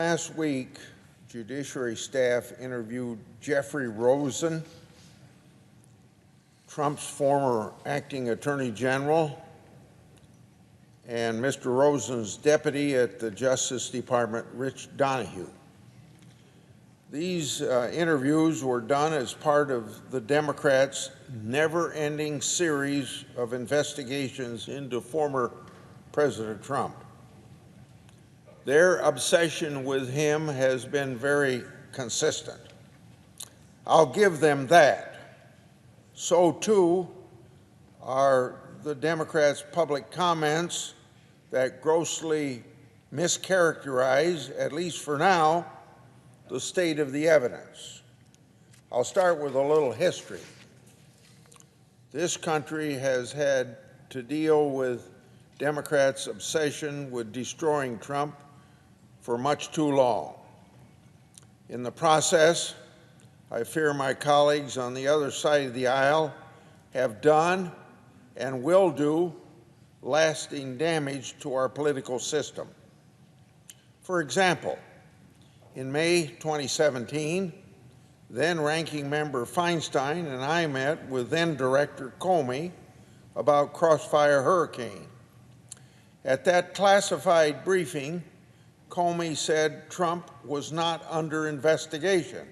last week, Judiciary staff interviewed Jeffrey Rosen, Trump's former acting Attorney General, and Mr. Rosen's deputy at the Justice Department, Rich Donahue. These interviews were done as part of the Democrats' never-ending series of investigations into former President Trump. Their obsession with him has been very consistent. I'll give them that. So too are the Democrats' public comments that grossly mischaracterize, at least for now, the state of the evidence. I'll start with a little history. This country has had to deal with Democrats' obsession with destroying Trump for much too long. In the process, I fear my colleagues on the other side of the aisle have done and will do lasting damage to our political system. For example, in May 2017, then-ranking member Feinstein and I met with then-Director Comey about Crossfire Hurricane. At that classified briefing, Comey said Trump was not under investigation.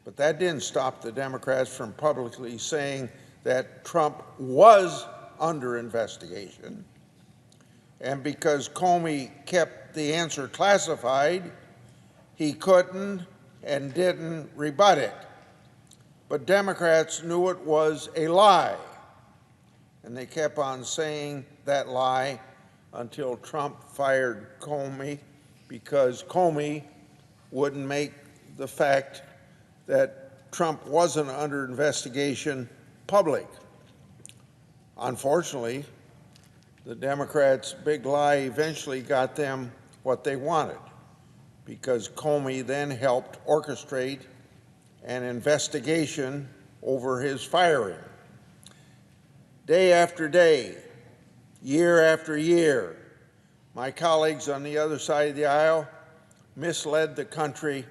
But that didn't stop the Democrats from publicly saying that Trump was under investigation. And because Comey kept the answer classified, he couldn't and didn't rebut it. But Democrats knew it was a lie, and they kept on saying that lie until Trump fired Comey, because Comey wouldn't make the fact that Trump wasn't under investigation public. Unfortunately, the Democrats' big lie eventually got them what they wanted, because Comey then helped orchestrate an investigation over his firing. Day after day, year after year, my colleagues on the other side of the aisle misled the country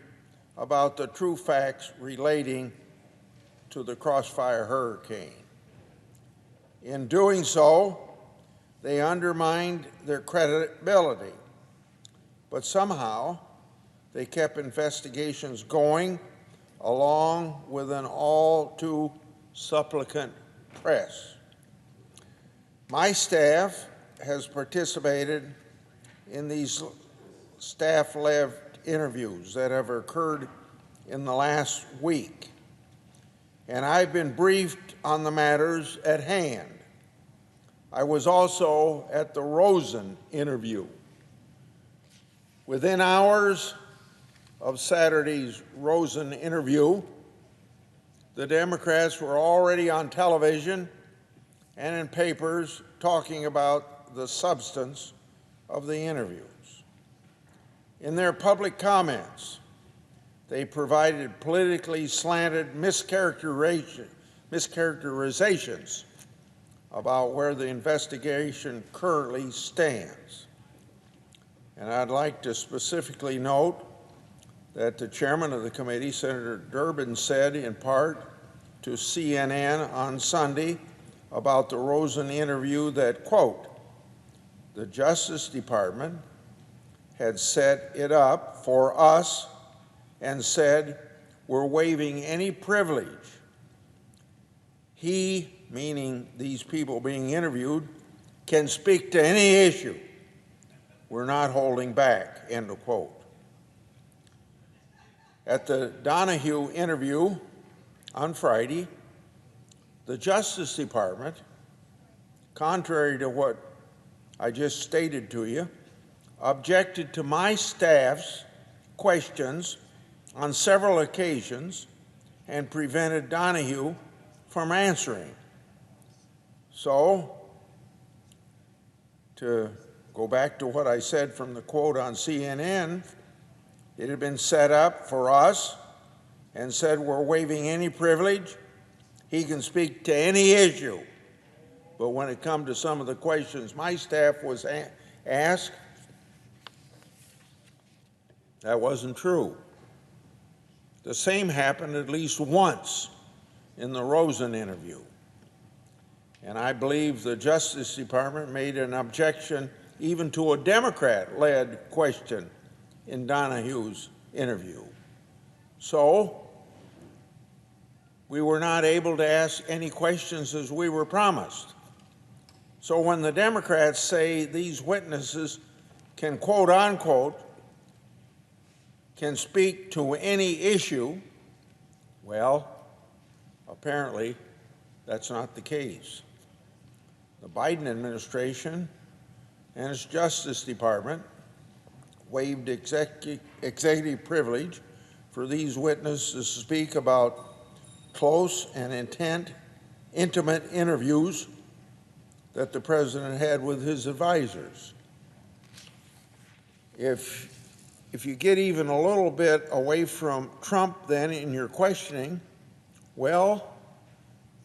about the true facts relating to the Crossfire Hurricane. In doing so, they undermined their credibility, but somehow they kept investigations going along with an all too supplicant press. My staff has participated in these staff-led interviews that have occurred in the last week, and I've been briefed on the matters at hand. I was also at the Rosen interview. Within hours of Saturday's Rosen interview, the Democrats were already on television and in papers talking about the substance of the interviews. In their public comments, they provided politically slanted mischaracterizations about where the investigation currently stands. And I'd like to specifically note that the chairman of the committee, Senator Durbin, said in part to CNN on Sunday about the Rosen interview that, quote, the Justice Department had set it up for us and said, we're waiving any privilege. He, meaning these people being interviewed, can speak to any issue. We're not holding back, end of quote. At the Donahue interview on Friday, the Justice Department, contrary to what I just stated to you, objected to my staff's questions on several occasions and prevented Donahue from answering. So, to go back to what I said from the quote on CNN, it had been set up for us and said we're waiving any privilege. He can speak to any issue. But when it comes to some of the questions my staff was asked, That wasn't true. The same happened at least once in the Rosen interview. And I believe the Justice Department made an objection even to a Democrat-led question in Donahue's interview. So we were not able to ask any questions as we were promised. So when the Democrats say these witnesses can, quote unquote, can speak to any issue, well, apparently that's not the case. The Biden administration and its Justice Department waived executive privilege for these witnesses to speak about close and intimate interviews that the president had with his advisors. If you get even a little bit away from Trump then in your questioning, well,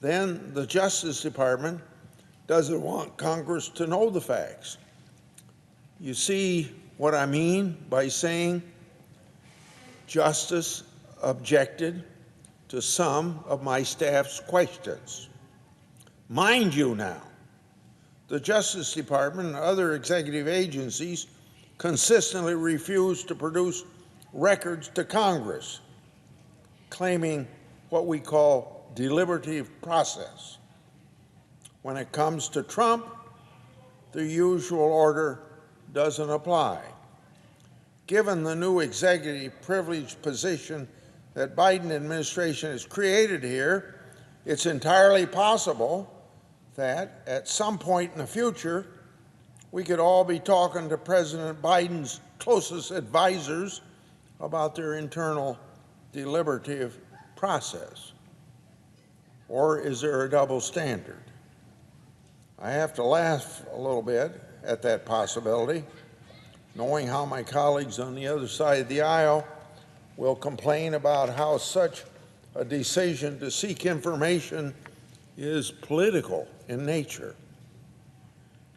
then the Justice Department doesn't want Congress to know the facts. You see what I mean by saying Justice objected to some of my staff's questions. Mind you now, the Justice Department and other executive agencies consistently refuse to produce records to Congress, claiming what we call deliberative process. When it comes to Trump, the usual order doesn't apply. Given the new executive privilege position that Biden administration has created here, it's entirely possible that at some point in the future, we could all be talking to President Biden's closest advisors about their internal deliberative process. Or is there a double standard? I have to laugh a little bit at that possibility, knowing how my colleagues on the other side of the aisle will complain about how such a decision to seek information is political in nature.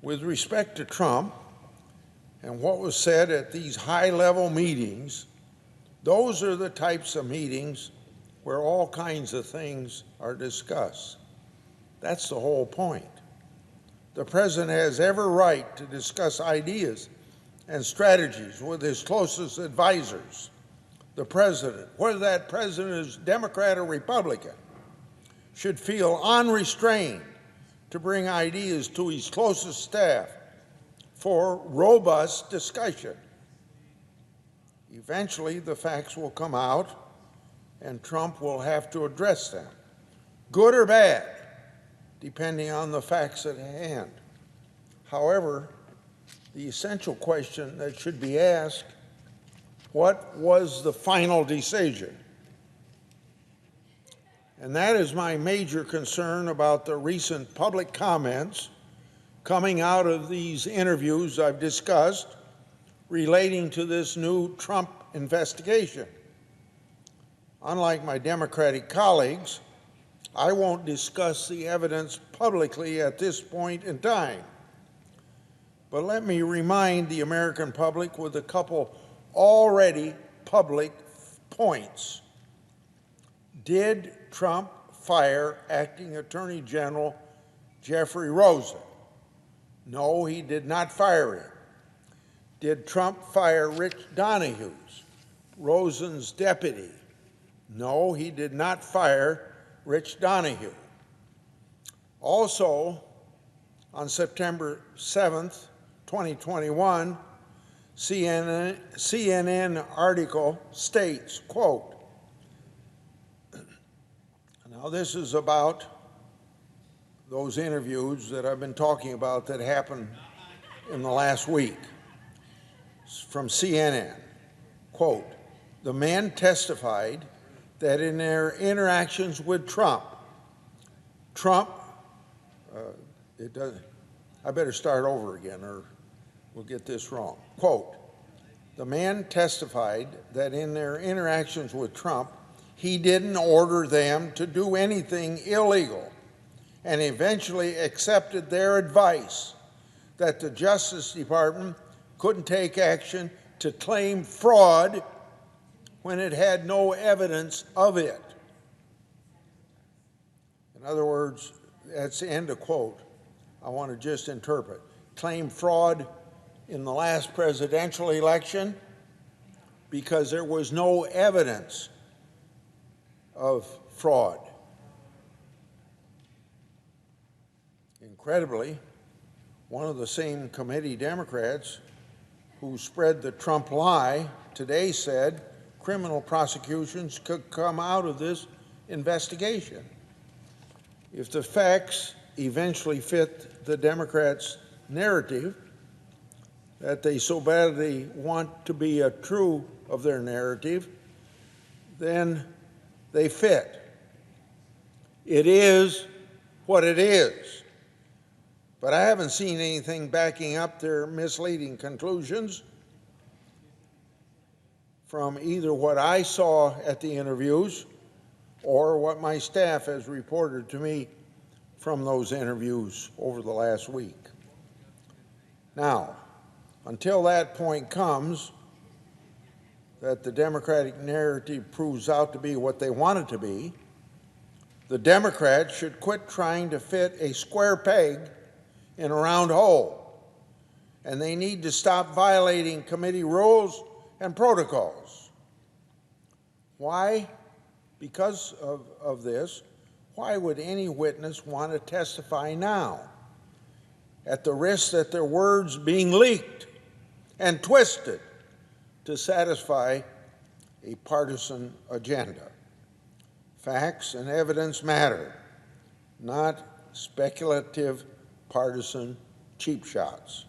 With respect to Trump and what was said at these high-level meetings, those are the types of meetings where all kinds of things are discussed. That's the whole point. The president has every right to discuss ideas and strategies with his closest advisors. The president, whether that president is Democrat or Republican, should feel unrestrained to bring ideas to his closest staff for robust discussion. Eventually, the facts will come out, and Trump will have to address them, good or bad, depending on the facts at hand. However, the essential question that should be asked, what was the final decision? And that is my major concern about the recent public comments coming out of these interviews I've discussed relating to this new Trump investigation. Unlike my Democratic colleagues, I won't discuss the evidence publicly at this point in time. But let me remind the American public with a couple already public points. Did Trump fire Acting Attorney General Jeffrey Rosen? No, he did not fire him. Did Trump fire Rich Donahue, Rosen's deputy? No, he did not fire Rich Donahue. Also, on September 7th, 2021, CNN article states, quote, now this is about those interviews that I've been talking about that happened in the last week. From CNN, quote, the men testified that in their interactions with Trump, I better start over again or we'll get this wrong. Quote, the man testified that in their interactions with Trump, he didn't order them to do anything illegal and eventually accepted their advice that the Justice Department couldn't take action to claim fraud when it had no evidence of it. In other words, that's the end of quote. I want to just interpret. Claim fraud in the last presidential election because there was no evidence of fraud. Incredibly, one of the same committee Democrats who spread the Trump lie today said criminal prosecutions could come out of this investigation. If the facts eventually fit the Democrats' narrative that they so badly want to be true of their narrative, then they fit. It is what it is. But I haven't seen anything backing up their misleading conclusions from either what I saw at the interviews or what my staff has reported to me from those interviews over the last week. Now, until that point comes, that the Democratic narrative proves out to be what they want it to be, the Democrats should quit trying to fit a square peg in a round hole, and they need to stop violating committee rules and protocols. Why? Because of this, why would any witness want to testify now at the risk that their words being leaked and twisted to satisfy a partisan agenda? Facts and evidence matter, not speculative partisan cheap shots.